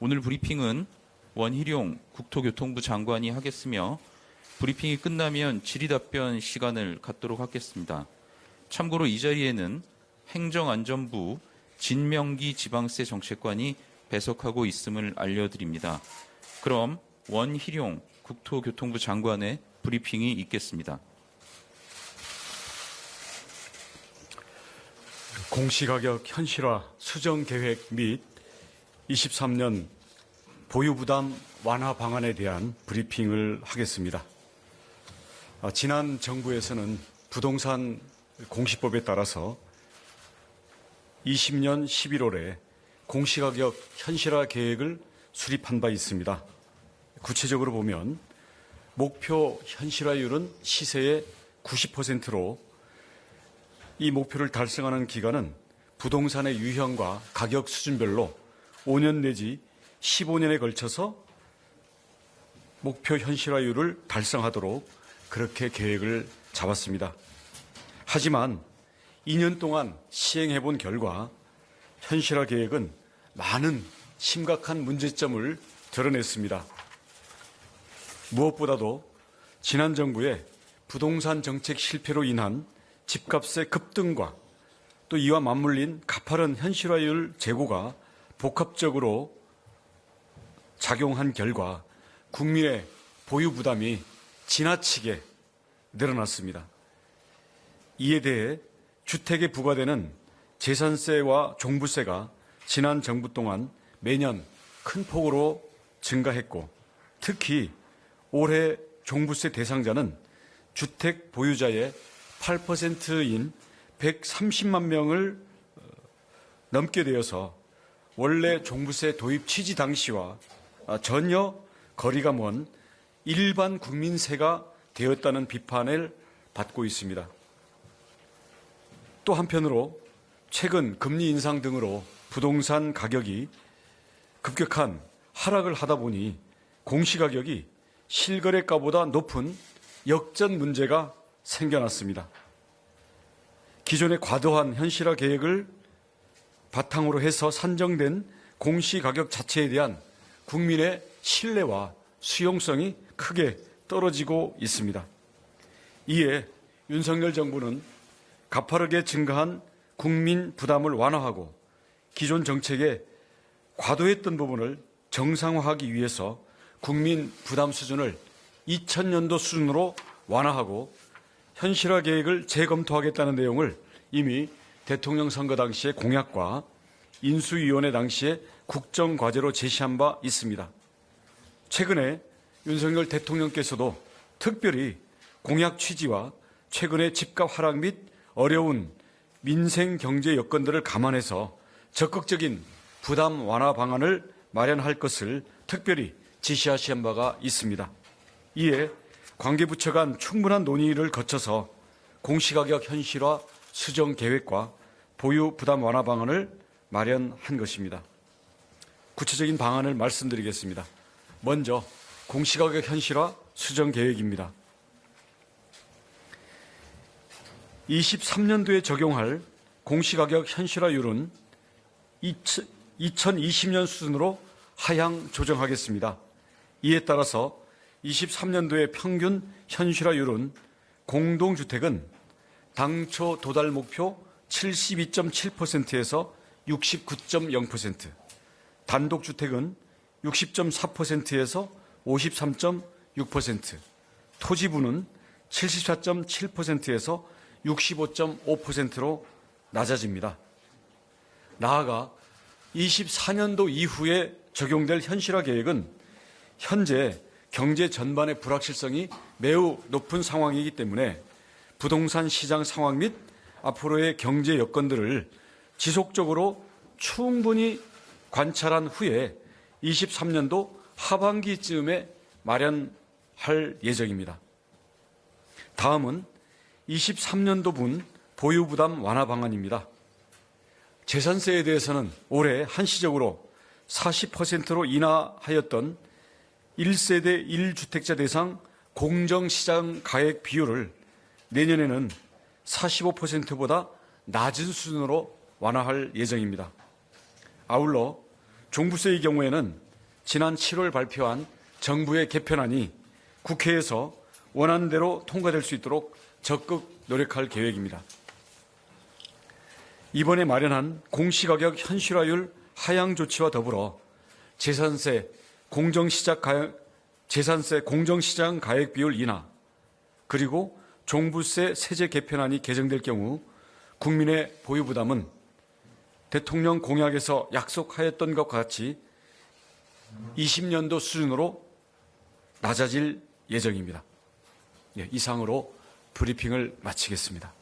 오늘 브리핑은 원희룡 국토교통부 장관이 하겠으며 브리핑이 끝나면 질의답변 시간을 갖도록 하겠습니다. 참고로 이 자리에는 행정안전부 진명기 지방세 정책관이 배석하고 있음을 알려드립니다. 그럼 원희룡 국토교통부 장관의 브리핑이 있겠습니다. 공시가격 현실화 수정 계획 및 23년 보유부담 완화 방안에 대한 브리핑을 하겠습니다. 지난 정부에서는 부동산 공시법에 따라서 20년 11월에 공시가격 현실화 계획을 수립한 바 있습니다. 구체적으로 보면 목표 현실화율은 시세의 90%로 이 목표를 달성하는 기간은 부동산의 유형과 가격 수준별로 5년 내지 15년에 걸쳐서 목표 현실화율을 달성하도록 그렇게 계획을 잡았습니다. 하지만 2년 동안 시행해 본 결과 현실화 계획은 많은 심각한 문제점을 드러냈습니다. 무엇보다도 지난 정부의 부동산 정책 실패로 인한 집값의 급등과 또 이와 맞물린 가파른 현실화율 재고가 복합적으로 작용한 결과 국민의 보유 부담이 지나치게 늘어났습니다. 이에 대해 주택에 부과되는 재산세와 종부세가 지난 정부 동안 매년 큰 폭으로 증가했고 특히 올해 종부세 대상자는 주택 보유자의 8%인 130만 명을 넘게 되어서 원래 종부세 도입 취지 당시와 전혀 거리가 먼 일반 국민세가 되었다는 비판을 받고 있습니다. 또 한편으로 최근 금리 인상 등으로 부동산 가격이 급격한 하락을 하다 보니 공시가격이 실거래가보다 높은 역전 문제가 생겨났습니다. 기존의 과도한 현실화 계획을 바탕으로 해서 산정된 공시가격 자체에 대한 국민의 신뢰와 수용성이 크게 떨어지고 있습니다. 이에 윤석열 정부는 가파르게 증가한 국민 부담을 완화하고 기존 정책에 과도했던 부분을 정상화하기 위해서 국민 부담 수준을 2000년도 수준으로 완화하고 현실화 계획을 재검토하겠다는 내용을 이미 대통령 선거 당시의 공약과 인수위원회 당시에 국정과제로 제시한 바 있습니다. 최근에 윤석열 대통령께서도 특별히 공약 취지와 최근의 집값 하락 및 어려운 민생 경제 여건들을 감안해서 적극적인 부담 완화 방안을 마련할 것을 특별히 지시하신 바가 있습니다. 이에 관계부처 간 충분한 논의를 거쳐서 공시가격 현실화 수정 계획과 보유 부담 완화 방안을 마련한 것입니다. 구체적인 방안을 말씀드리겠습니다. 먼저 공시가격 현실화 수정 계획입니다. 23년도에 적용할 공시가격 현실화율은 2020년 수준으로 하향 조정하겠습니다. 이에 따라서 23년도의 평균 현실화율은 공동주택은 당초 도달 목표 72.7%에서 69.0%, 단독주택은 60.4%에서 53.6%, 토지부는 74.7%에서 65.5%로 낮아집니다. 나아가 24년도 이후에 적용될 현실화 계획은 현재 경제 전반의 불확실성이 매우 높은 상황이기 때문에 부동산 시장 상황 및 앞으로의 경제 여건들을 지속적으로 충분히 관찰한 후에 23년도 하반기쯤에 마련할 예정입니다. 다음은 23년도분 보유부담 완화 방안입니다. 재산세에 대해서는 올해 한시적으로 40%로 인하하였던 1세대 1주택자 대상 공정시장 가액 비율을 내년에는 45%보다 낮은 수준으로 완화할 예정입니다. 아울러 종부세의 경우에는 지난 7월 발표한 정부의 개편안이 국회에서 원안대로 통과될 수 있도록 적극 노력할 계획입니다. 이번에 마련한 공시가격 현실화율 하향 조치와 더불어 재산세 공정시장 가액 비율 인하, 그리고 종부세 세제 개편안이 개정될 경우 국민의 보유 부담은 대통령 공약에서 약속하였던 것과 같이 20년도 수준으로 낮아질 예정입니다. 이상으로 브리핑을 마치겠습니다.